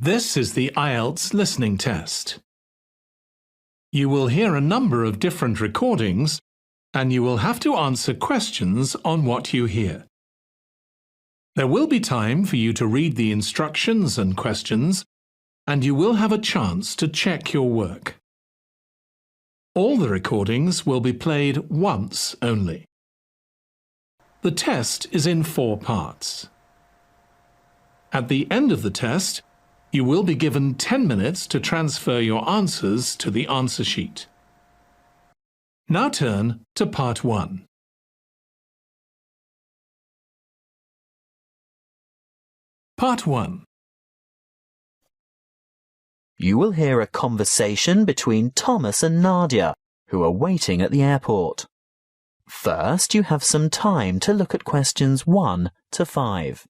This is the IELTS listening test. You will hear a number of different recordings and you will have to answer questions on what you hear. There will be time for you to read the instructions and questions, and you will have a chance to check your work. All the recordings will be played once only. The test is in 4 parts. At the end of the test, you will be given 10 minutes to transfer your answers to the answer sheet. Now turn to Part 1. Part 1. You will hear a conversation between Thomas and Nadia, who are waiting at the airport. First, you have some time to look at questions 1 to 5.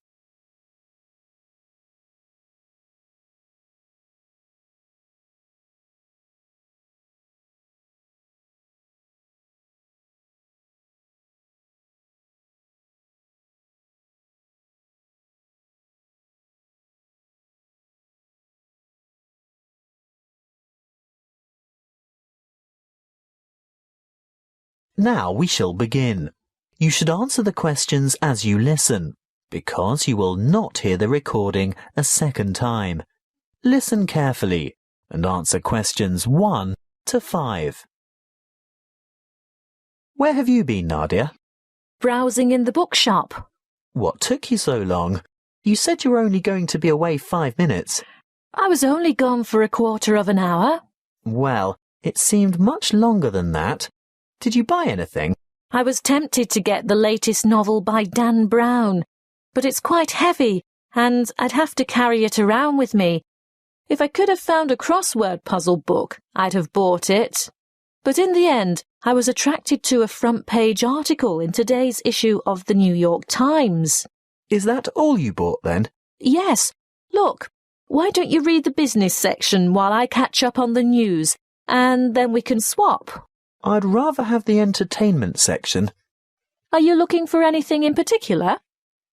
Now we shall begin. You should answer the questions as you listen, because you will not hear the recording a second time. Listen carefully and answer questions 1 to 5. Where have you been, Nadia? Browsing in the bookshop. What took you so long? You said you were only going to be away 5 minutes. I was only gone for a quarter of an hour. Well, it seemed much longer than that. Did you buy anything? I was tempted to get the latest novel by Dan Brown, but it's quite heavy and I'd have to carry it around with me. If I could have found a crossword puzzle book, I'd have bought it. But in the end, I was attracted to a front-page article in today's issue of the New York Times. Is that all you bought then? Yes. Look, why don't you read the business section while I catch up on the news, and then we can swap? I'd rather have the entertainment section. Are you looking for anything in particular?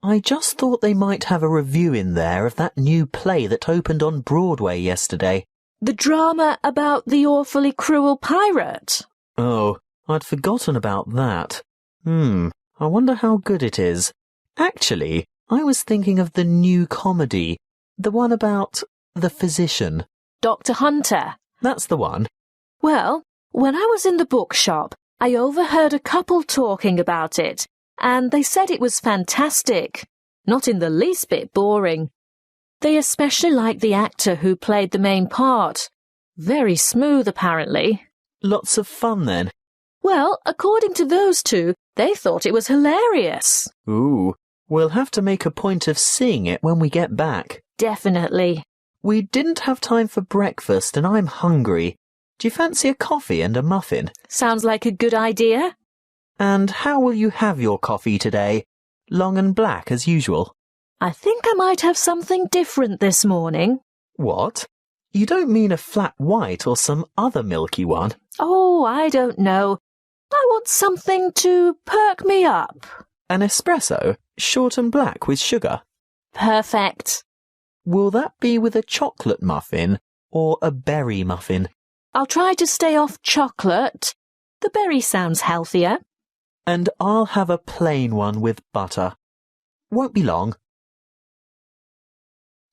I just thought they might have a review in there of that new play that opened on Broadway yesterday. The drama about the awfully cruel pirate? Oh, I'd forgotten about that. I wonder how good it is. Actually, I was thinking of the new comedy, the one about the physician. Dr. Hunter. That's the one. Well, when I was in the bookshop, I overheard a couple talking about it, and they said it was fantastic, not in the least bit boring. They especially liked the actor who played the main part. Very smooth, apparently. Lots of fun, then? Well, according to those two, they thought it was hilarious. Ooh, we'll have to make a point of seeing it when we get back. Definitely. We didn't have time for breakfast, and I'm hungry. Do you fancy a coffee and a muffin? Sounds like a good idea. And how will you have your coffee today? Long and black as usual? I think I might have something different this morning. What? You don't mean a flat white or some other milky one? Oh, I don't know. I want something to perk me up. An espresso, short and black with sugar? Perfect. Will that be with a chocolate muffin or a berry muffin? I'll try to stay off chocolate. The berry sounds healthier. And I'll have a plain one with butter. Won't be long.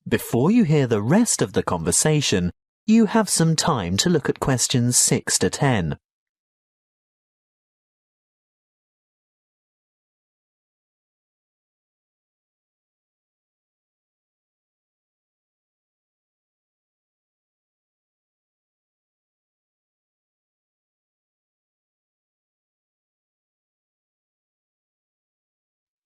Before you hear the rest of the conversation, you have some time to look at questions 6 to 10.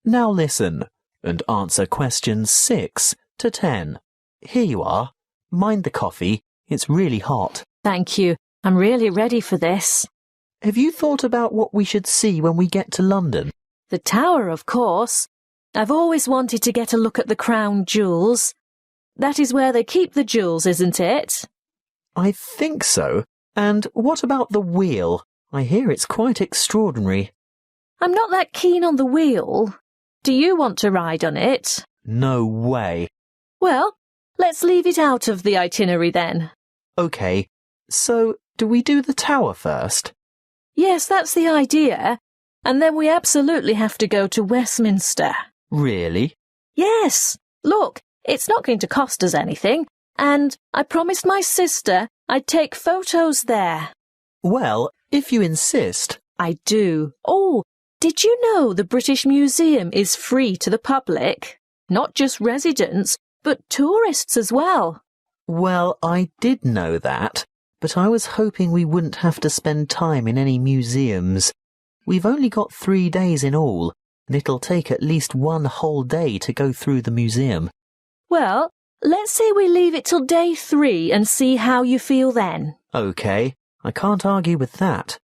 Now listen and answer questions 6 to 10. Here you are. Mind the coffee. It's really hot. Thank you. I'm really ready for this. Have you thought about what we should see when we get to London? The Tower, of course. I've always wanted to get a look at the crown jewels. That is where they keep the jewels, isn't it? I think so. And what about the wheel? I hear it's quite extraordinary. I'm not that keen on the wheel. Do you want to ride on it? No way. Well, let's leave it out of the itinerary then. OK, so do we do the tower first? Yes, that's the idea. And then we absolutely have to go to Westminster. Really? Yes. Look, it's not going to cost us anything. And I promised my sister I'd take photos there. Well, if you insist. I do. Oh, did you know the British Museum is free to the public? Not just residents, but tourists as well. Well, I did know that, but I was hoping we wouldn't have to spend time in any museums. We've only got 3 days in all, and it'll take at least 1 whole day to go through the museum. Well, let's say we leave it till day 3 and see how you feel then. OK, I can't argue with that.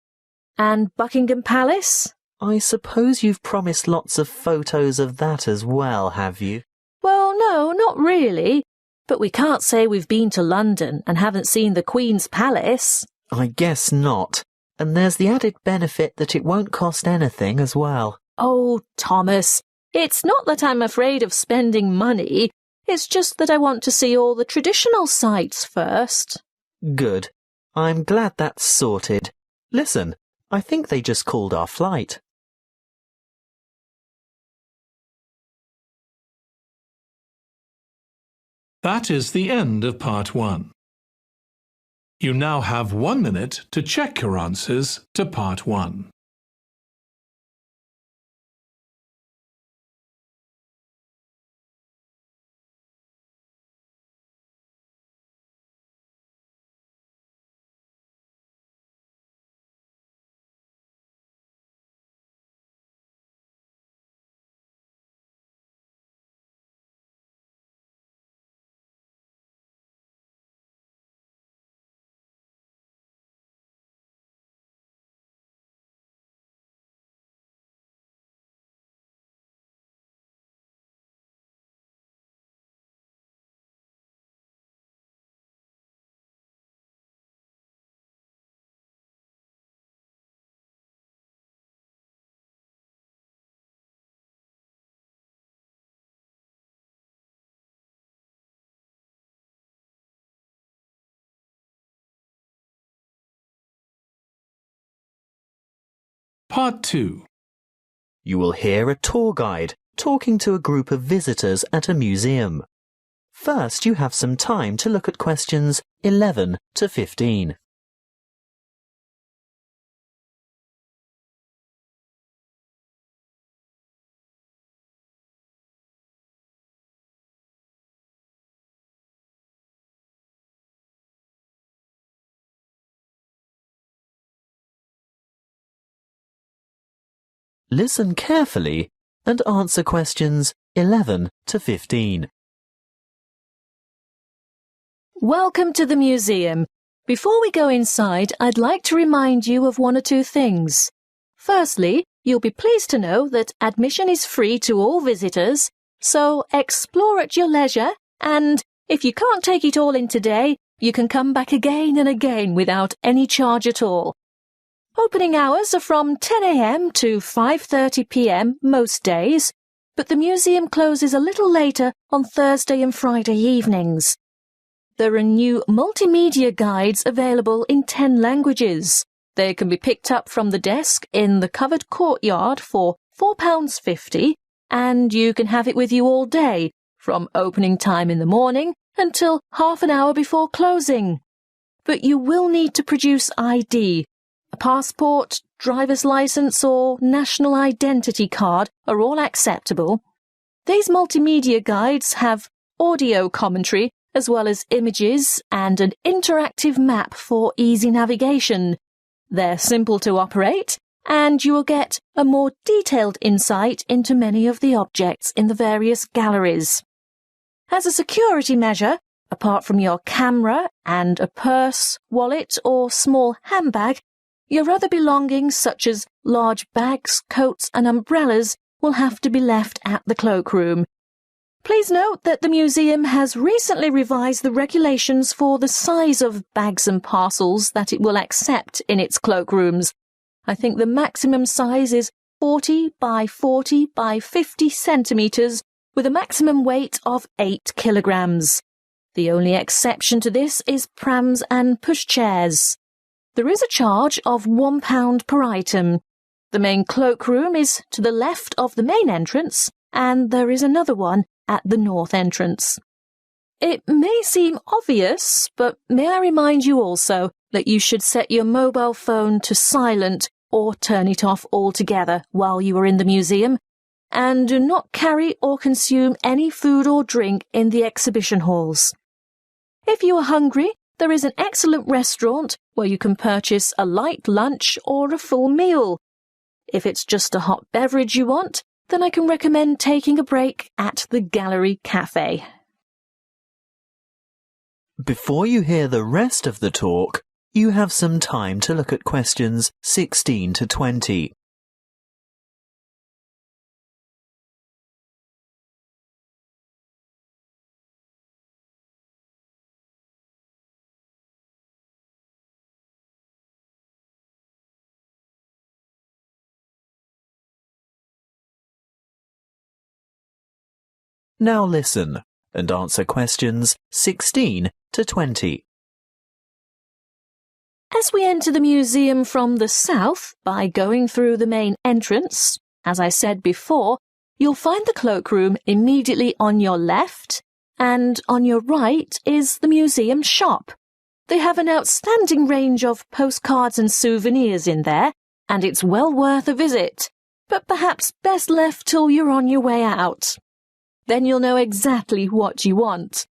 And Buckingham Palace? I suppose you've promised lots of photos of that as well, have you? Well, no, not really. But we can't say we've been to London and haven't seen the Queen's Palace. I guess not. And there's the added benefit that it won't cost anything as well. Oh, Thomas, it's not that I'm afraid of spending money. It's just that I want to see all the traditional sites first. Good. I'm glad that's sorted. Listen, I think they just called our flight. That is the end of part 1. You now have 1 minute to check your answers to part 1. Part 2. You will hear a tour guide talking to a group of visitors at a museum. First, you have some time to look at questions 11 to 15. Listen carefully and answer questions 11 to 15. Welcome to the museum. Before we go inside, I'd like to remind you of 1 or 2 things. Firstly, you'll be pleased to know that admission is free to all visitors, so explore at your leisure, and if you can't take it all in today, you can come back again and again without any charge at all. Opening hours are from 10 a.m. to 5:30 p.m. most days, but the museum closes a little later on Thursday and Friday evenings. There are new multimedia guides available in 10 languages. They can be picked up from the desk in the covered courtyard for £4.50, and you can have it with you all day, from opening time in the morning until half an hour before closing. But you will need to produce ID. A passport, driver's licence or national identity card are all acceptable. These multimedia guides have audio commentary as well as images and an interactive map for easy navigation. They're simple to operate, and you will get a more detailed insight into many of the objects in the various galleries. As a security measure, apart from your camera and a purse, wallet or small handbag, your other belongings such as large bags, coats and umbrellas will have to be left at the cloakroom. Please note that the museum has recently revised the regulations for the size of bags and parcels that it will accept in its cloakrooms. I think the maximum size is 40 by 40 by 50 centimetres with a maximum weight of 8 kilograms. The only exception to this is prams and pushchairs. There is a charge of £1 per item. The main cloakroom is to the left of the main entrance, and there is another one at the north entrance. It may seem obvious, but may I remind you also that you should set your mobile phone to silent or turn it off altogether while you are in the museum, and do not carry or consume any food or drink in the exhibition halls. If you are hungry, there is an excellent restaurant where you can purchase a light lunch or a full meal. If it's just a hot beverage you want, then I can recommend taking a break at the Gallery Cafe. Before you hear the rest of the talk, you have some time to look at questions 16 to 20. Now listen and answer questions 16 to 20. As we enter the museum from the south by going through the main entrance, as I said before, you'll find the cloakroom immediately on your left, and on your right is the museum shop. They have an outstanding range of postcards and souvenirs in there, and it's well worth a visit, but perhaps best left till you're on your way out. Then you'll know exactly what you want.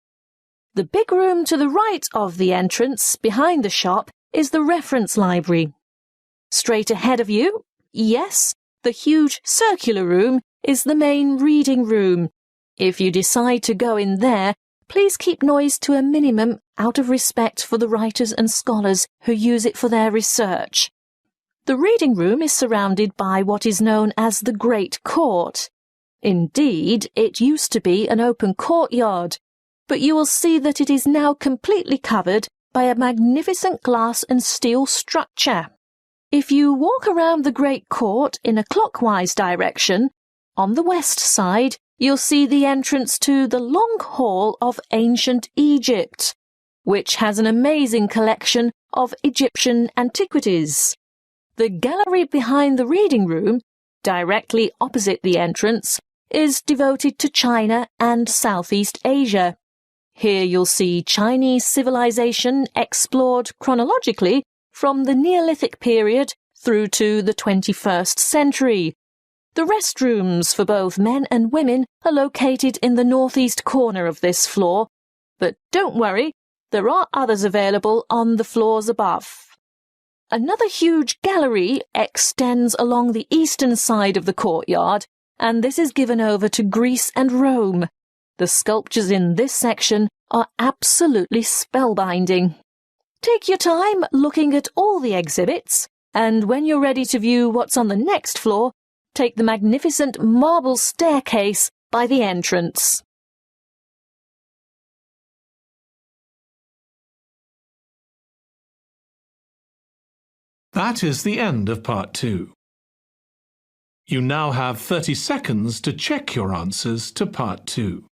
The big room to the right of the entrance, behind the shop, is the reference library. Straight ahead of you, yes, the huge circular room is the main reading room. If you decide to go in there, please keep noise to a minimum out of respect for the writers and scholars who use it for their research. The reading room is surrounded by what is known as the Great Court. Indeed, it used to be an open courtyard, but you will see that it is now completely covered by a magnificent glass and steel structure. If you walk around the Great Court in a clockwise direction, on the west side you'll see the entrance to the Long Hall of Ancient Egypt, which has an amazing collection of Egyptian antiquities. The gallery behind the reading room, directly opposite the entrance, is devoted to China and Southeast Asia. Here you'll see Chinese civilization explored chronologically from the Neolithic period through to the 21st century. The restrooms for both men and women are located in the northeast corner of this floor, but don't worry, there are others available on the floors above. Another huge gallery extends along the eastern side of the courtyard, and this is given over to Greece and Rome. The sculptures in this section are absolutely spellbinding. Take your time looking at all the exhibits, and when you're ready to view what's on the next floor, take the magnificent marble staircase by the entrance. That is the end of part 2. You now have 30 seconds to check your answers to part 2.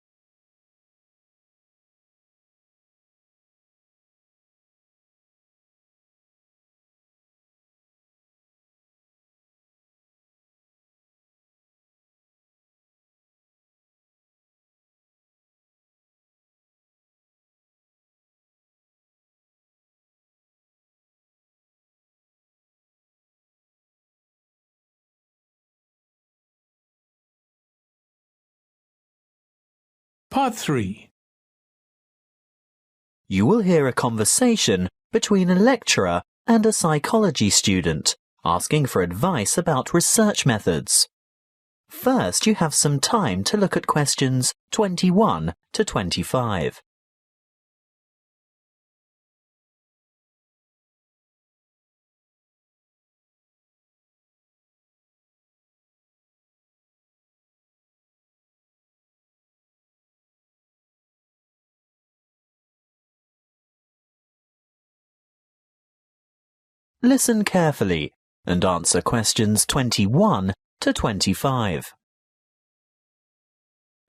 Part 3. You will hear a conversation between a lecturer and a psychology student asking for advice about research methods. First, you have some time to look at questions 21 to 25. Listen carefully and answer questions 21 to 25.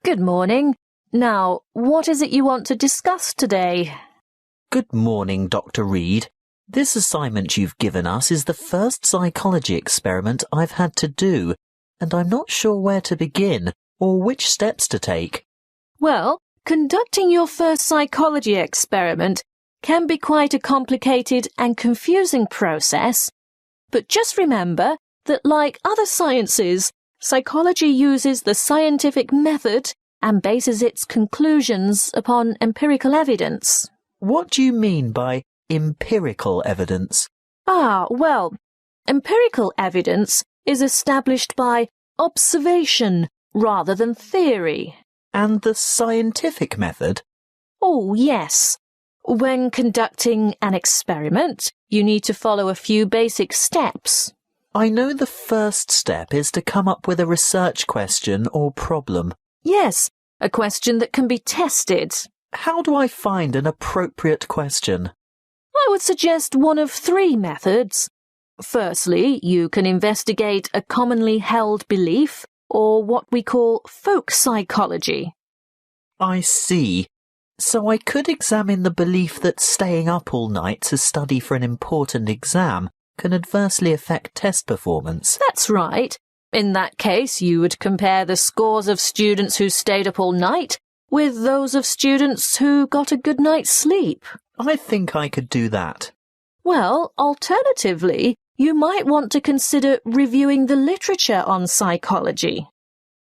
Good morning. Now, what is it you want to discuss today? Good morning, Dr. Reed. This assignment you've given us is the first psychology experiment I've had to do, and I'm not sure where to begin or which steps to take. Well, conducting your first psychology experiment can be quite a complicated and confusing process, but just remember that like other sciences, psychology uses the scientific method and bases its conclusions upon empirical evidence. What do you mean by empirical evidence? Well, empirical evidence is established by observation rather than theory. And the scientific method? Oh, yes. When conducting an experiment, you need to follow a few basic steps. I know the first step is to come up with a research question or problem. Yes, a question that can be tested. How do I find an appropriate question? I would suggest one of three methods. Firstly, you can investigate a commonly held belief, or what we call folk psychology. I see. So I could examine the belief that staying up all night to study for an important exam can adversely affect test performance. That's right. In that case, you would compare the scores of students who stayed up all night with those of students who got a good night's sleep. I think I could do that. Well, alternatively, you might want to consider reviewing the literature on psychology.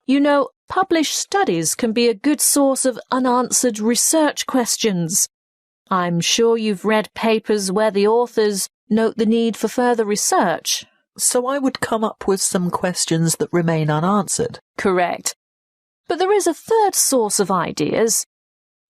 You know, published studies can be a good source of unanswered research questions. I'm sure you've read papers where the authors note the need for further research. So I would come up with some questions that remain unanswered. Correct. But there is a third source of ideas.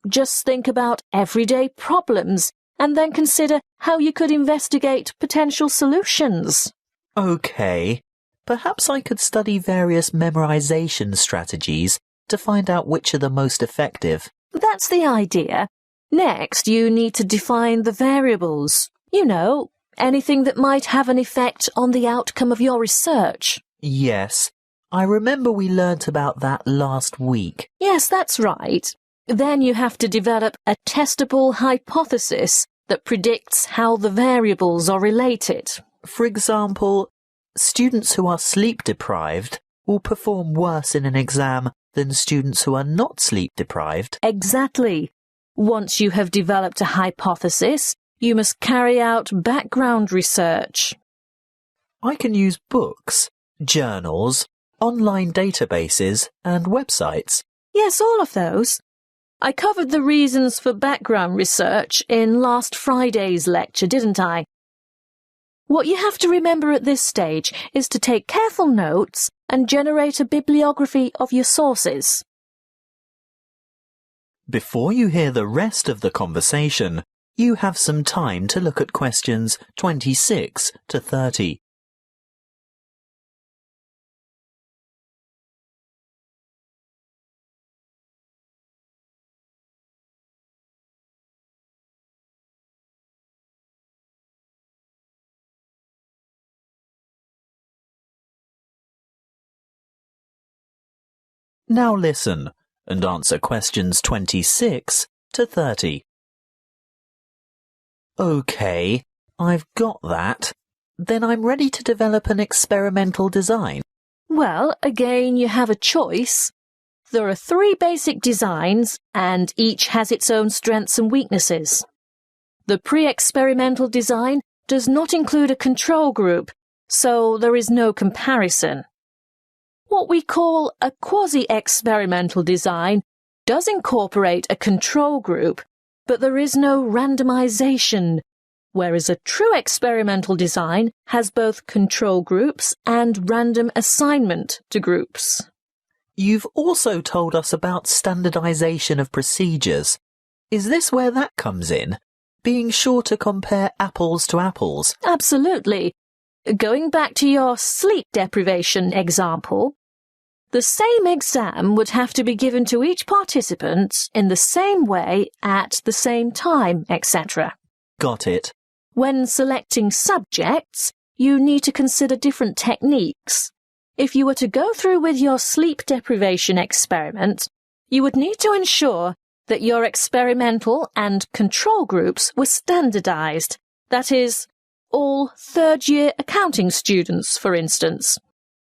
Just think about everyday problems and then consider how you could investigate potential solutions. Okay. Perhaps I could study various memorization strategies to find out which are the most effective. That's the idea. Next, you need to define the variables. You know, anything that might have an effect on the outcome of your research. Yes. I remember we learnt about that last week. Yes, that's right. Then you have to develop a testable hypothesis that predicts how the variables are related. For example, students who are sleep deprived will perform worse in an exam than students who are not sleep deprived. Exactly. Once you have developed a hypothesis, you must carry out background research. I can use books, journals, online databases and websites. Yes, all of those. I covered the reasons for background research in last Friday's lecture, didn't I? What you have to remember at this stage is to take careful notes and generate a bibliography of your sources. Before you hear the rest of the conversation, you have some time to look at questions 26 to 30. Now listen and answer questions 26 to 30. OK, I've got that. Then I'm ready to develop an experimental design. Well, again, you have a choice. There are three basic designs, and each has its own strengths and weaknesses. The pre-experimental design does not include a control group, so there is no comparison. What we call a quasi-experimental design does incorporate a control group, but there is no randomization, whereas a true experimental design has both control groups and random assignment to groups. You've also told us about standardization of procedures. Is this where that comes in? Being sure to compare apples to apples? Absolutely. Going back to your sleep deprivation example, the same exam would have to be given to each participant in the same way at the same time, etc. Got it. When selecting subjects, you need to consider different techniques. If you were to go through with your sleep deprivation experiment, you would need to ensure that your experimental and control groups were standardized. That is, all third-year accounting students, for instance.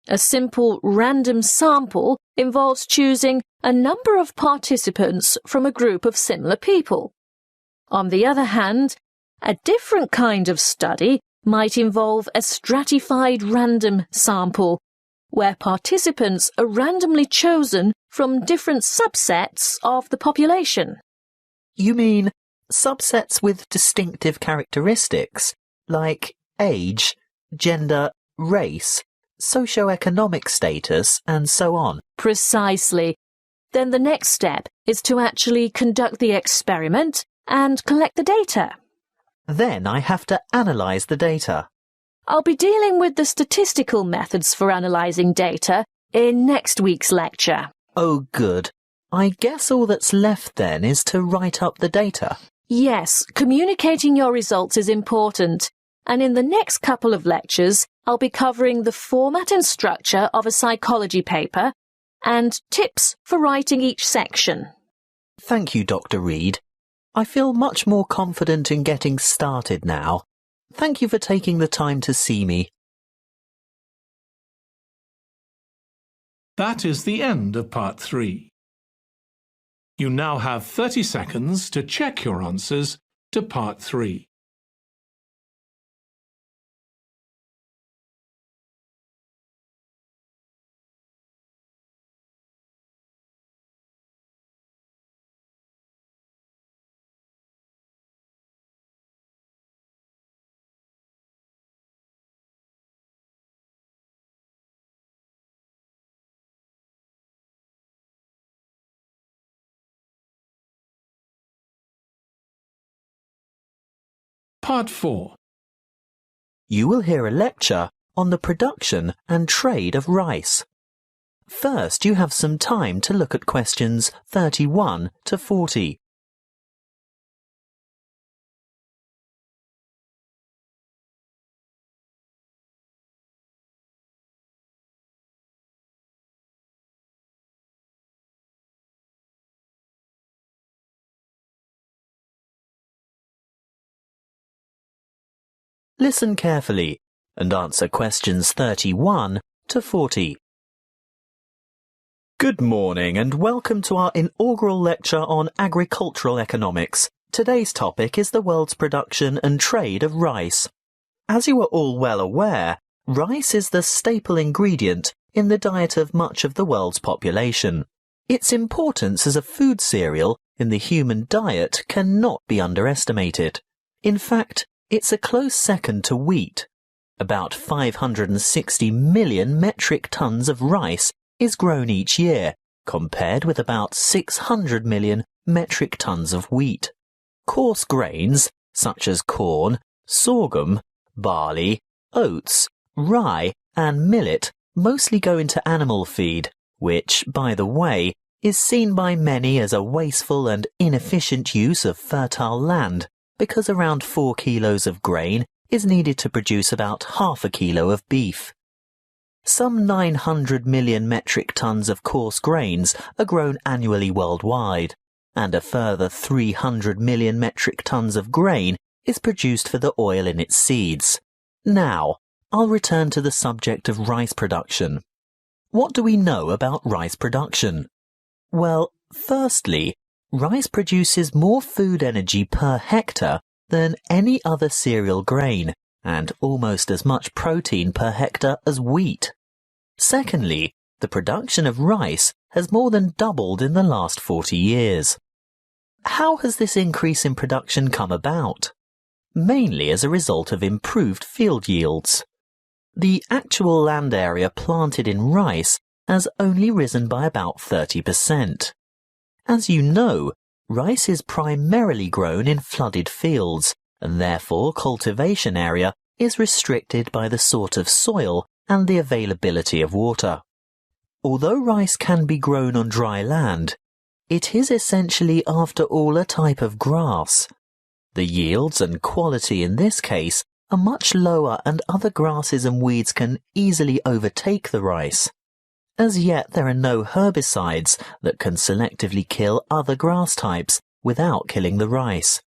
A simple random sample involves choosing a number of participants from a group of similar people. On the other hand, a different kind of study might involve a stratified random sample, where participants are randomly chosen from different subsets of the population. You mean subsets with distinctive characteristics, like age, gender, race, socioeconomic status, and so on? Precisely. Then the next step is to actually conduct the experiment and collect the data. Then I have to analyse the data. I'll be dealing with the statistical methods for analysing data in next week's lecture. Oh, good. I guess all that's left then is to write up the data. Yes, communicating your results is important, and in the next couple of lectures, I'll be covering the format and structure of a psychology paper and tips for writing each section. Thank you, Dr. Reed. I feel much more confident in getting started now. Thank you for taking the time to see me. That is the end of part 3. You now have 30 seconds to check your answers to part 3. Part 4. You will hear a lecture on the production and trade of rice. First, you have some time to look at questions 31 to 40. Listen carefully and answer questions 31 to 40. Good morning and welcome to our inaugural lecture on agricultural economics. Today's topic is the world's production and trade of rice. As you are all well aware, rice is the staple ingredient in the diet of much of the world's population. Its importance as a food cereal in the human diet cannot be underestimated. In fact, it's a close second to wheat. About 560 million metric tons of rice is grown each year, compared with about 600 million metric tons of wheat. Coarse grains, such as corn, sorghum, barley, oats, rye, and millet, mostly go into animal feed, which, by the way, is seen by many as a wasteful and inefficient use of fertile land, because around 4 kilos of grain is needed to produce about half a kilo of beef. Some 900 million metric tons of coarse grains are grown annually worldwide, and a further 300 million metric tons of grain is produced for the oil in its seeds. Now, I'll return to the subject of rice production. What do we know about rice production? Well, firstly, rice produces more food energy per hectare than any other cereal grain, and almost as much protein per hectare as wheat. Secondly, the production of rice has more than doubled in the last 40 years. How has this increase in production come about? Mainly as a result of improved field yields. The actual land area planted in rice has only risen by about 30%. As you know, rice is primarily grown in flooded fields, and therefore cultivation area is restricted by the sort of soil and the availability of water. Although rice can be grown on dry land, it is essentially after all a type of grass. The yields and quality in this case are much lower, and other grasses and weeds can easily overtake the rice. As yet, there are no herbicides that can selectively kill other grass types without killing the rice.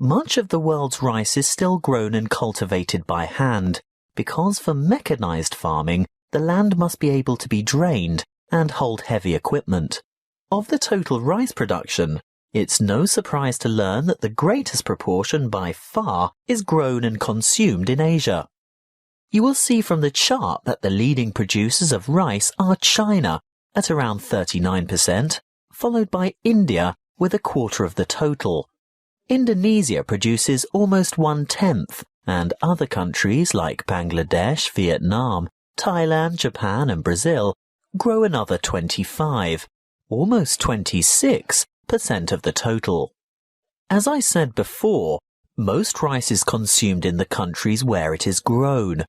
Much of the world's rice is still grown and cultivated by hand, because for mechanized farming, the land must be able to be drained and hold heavy equipment. Of the total rice production, it's no surprise to learn that the greatest proportion by far is grown and consumed in Asia. You will see from the chart that the leading producers of rice are China at around 39%, followed by India with a quarter of the total. Indonesia produces almost 1/10, and other countries like Bangladesh, Vietnam, Thailand, Japan and Brazil grow another 25, almost 26% of the total. As I said before, most rice is consumed in the countries where it is grown.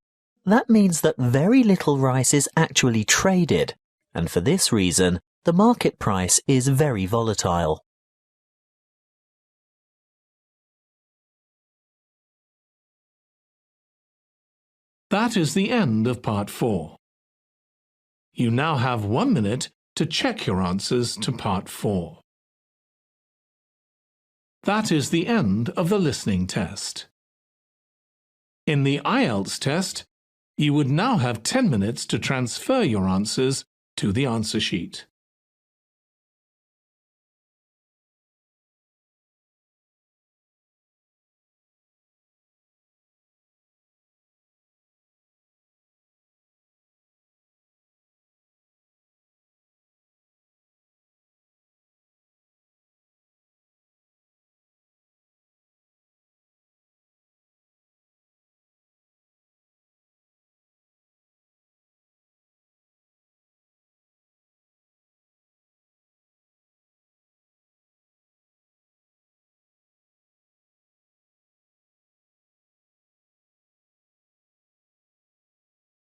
That means that very little rice is actually traded, and for this reason, the market price is very volatile. That is the end of Part 4. You now have 1 minute to check your answers to Part 4. That is the end of the listening test. In the IELTS test, you would now have 10 minutes to transfer your answers to the answer sheet.